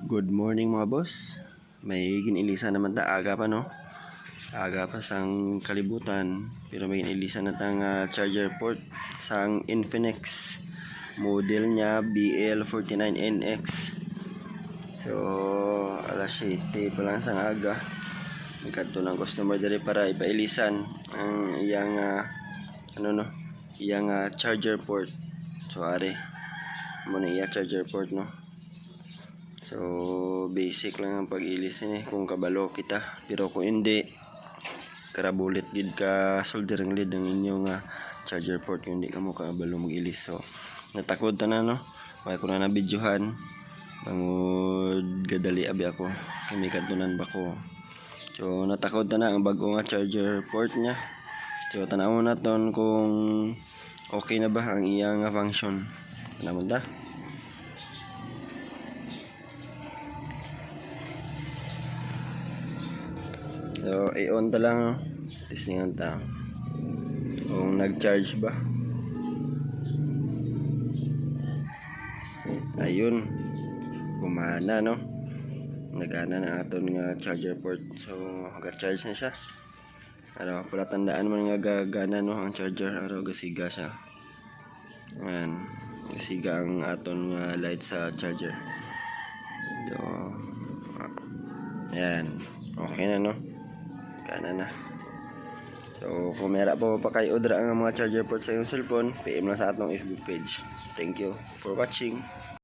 Good morning mga boss. May ginilisan naman ta aga pa no. Aga pa sang kalibutan pero may ginilisan na tang charger port sang Infinix. Model niya BL49NX. So alas 7 pa lang sang aga. Nagkadto ng customer diri para ipailisan ang iyang iyang charger port. So are mo na iya charger port no. So basic lang ang pag-ilis kung kabalo kita, pero kung hindi karabulit gid ka soldering lead ang inyong charger port kung hindi ka mo kabalo mag-ilis. So natakod ta na no, kaya ko na videohan bangod gadali abi ako kami kadtunan ba ko. So natakod ta na ang bago nga charger port niya. So tanawon naton kung okay na ba ang iyang function. Tanawon ta. So, i-on ta lang. Testingan ta. Kung nag-charge ba. Ayun. Gumana, no? Nagana na aton nga charger port. So, nag-charge na siya. Para tandaan mo nga gagana, no? Ang charger. Gasiga siya. Ayan. Gasiga ang aton nga light sa charger. So, ayan. Okay na, no? Kana na. So, kung meron pa kayo odra ang mga charger port sa iyong cellphone, PM lang sa atong FB page. Thank you for watching.